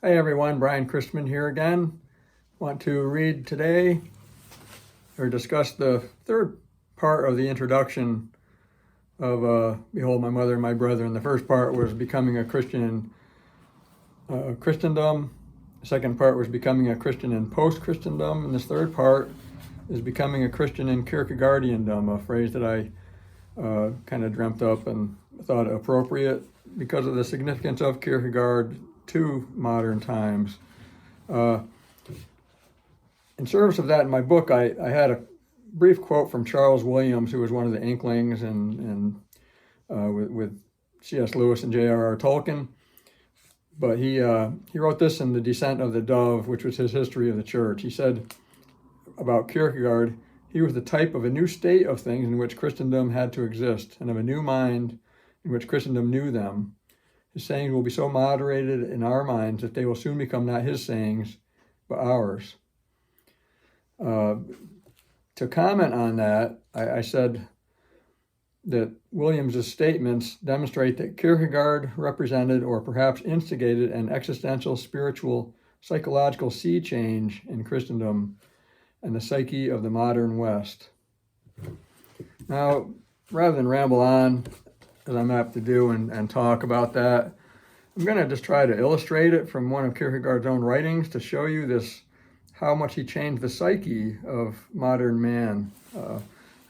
Hi everyone, Brian Christman here again. Want to read today or discuss the third part of the introduction of Behold My Mother and My Brother. And the first part was becoming a Christian in Christendom. The second part was becoming a Christian in post-Christendom. And this third part is becoming a Christian in Kierkegaardiandom, a phrase that I kind of dreamt up and thought appropriate because of the significance of Kierkegaard to modern times. In service of that, in my book, I had a brief quote from Charles Williams, who was one of the Inklings and with C.S. Lewis and J.R.R. Tolkien. But he wrote this in The Descent of the Dove, which was his history of the church. He said about Kierkegaard, he was the type of a new state of things in which Christendom had to exist, and of a new mind in which Christendom knew them. His sayings will be so moderated in our minds that they will soon become not his sayings, but ours. To comment on that, I said that Williams's statements demonstrate that Kierkegaard represented or perhaps instigated an existential, spiritual, psychological sea change in Christendom and the psyche of the modern West. Now, rather than ramble on, as I'm apt to do, and talk about that, I'm going to just try to illustrate it from one of Kierkegaard's own writings to show you this, how much he changed the psyche of modern man,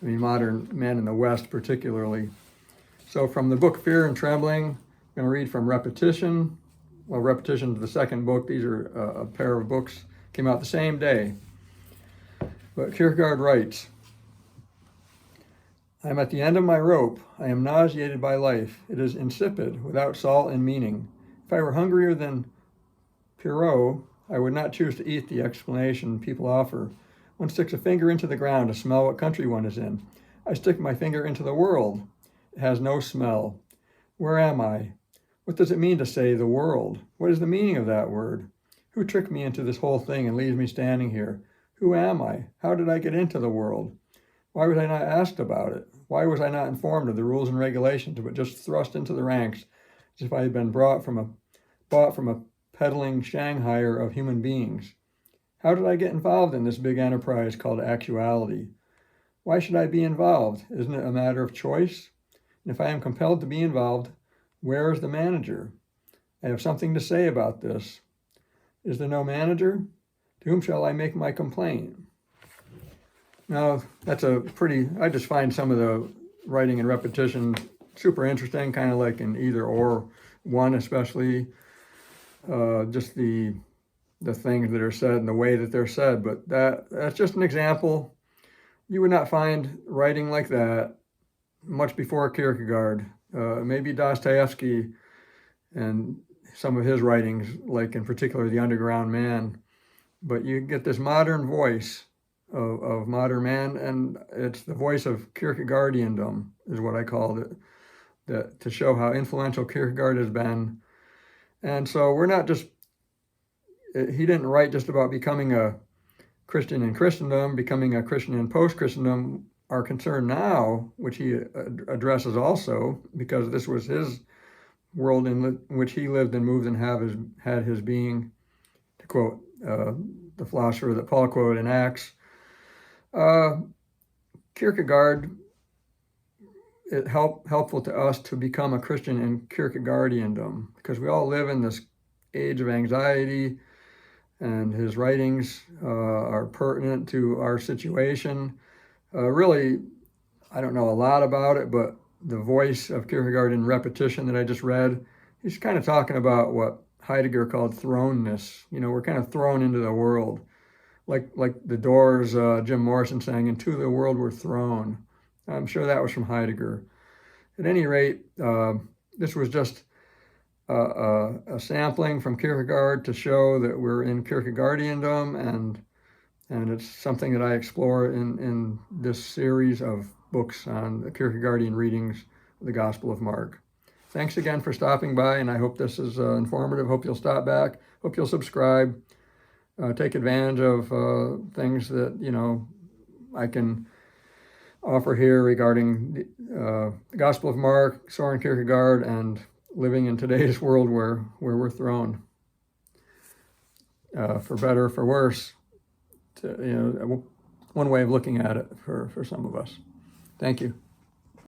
modern man in the West particularly. So from the book Fear and Trembling, I'm going to read from Repetition. Well, Repetition is the second book. These are a pair of books, came out the same day. But Kierkegaard writes, I am at the end of my rope. I am nauseated by life. It is insipid, without salt and meaning. If I were hungrier than Pierrot, I would not choose to eat the explanation people offer. One sticks a finger into the ground to smell what country one is in. I stick my finger into the world. It has no smell. Where am I? What does it mean to say the world? What is the meaning of that word? Who tricked me into this whole thing and leaves me standing here? Who am I? How did I get into the world? Why was I not asked about it? Why was I not informed of the rules and regulations, but just thrust into the ranks as if I had been bought from a peddling Shanghaier of human beings? How did I get involved in this big enterprise called actuality? Why should I be involved? Isn't it a matter of choice? And if I am compelled to be involved, where is the manager? I have something to say about this. Is there no manager? To whom shall I make my complaint? Now, that's I just find some of the writing and repetition super interesting, kind of like in either or one, especially just the things that are said and the way that they're said. But that's just an example. You would not find writing like that much before Kierkegaard. Maybe Dostoyevsky and some of his writings, like in particular The Underground Man. But you get this modern voice of modern man, and it's the voice of Kierkegaardiandom is what I called it, that to show how influential Kierkegaard has been. And so we're not just, he didn't write just about becoming a Christian in Christendom, becoming a Christian in post-Christendom. Our concern now, which he addresses also, because this was his world in which he lived and moved and had his being, to quote the philosopher that Paul quoted in Acts. Kierkegaard, it helpful to us to become a Christian in Kierkegaardiandom, because we all live in this age of anxiety, and his writings are pertinent to our situation. Really, I don't know a lot about it, but the voice of Kierkegaard in Repetition that I just read, he's kind of talking about what Heidegger called thrownness. We're kind of thrown into the world. Like the Doors, Jim Morrison sang, into the world we're thrown. I'm sure that was from Heidegger. At any rate, this was just a sampling from Kierkegaard to show that we're in Kierkegaardiandom, and it's something that I explore in this series of books on the Kierkegaardian readings of the Gospel of Mark. Thanks again for stopping by, and I hope this is informative. Hope you'll stop back. Hope you'll subscribe. Take advantage of things that, I can offer here regarding the Gospel of Mark, Soren Kierkegaard, and living in today's world where we're thrown. for better or for worse. One way of looking at it for some of us. Thank you.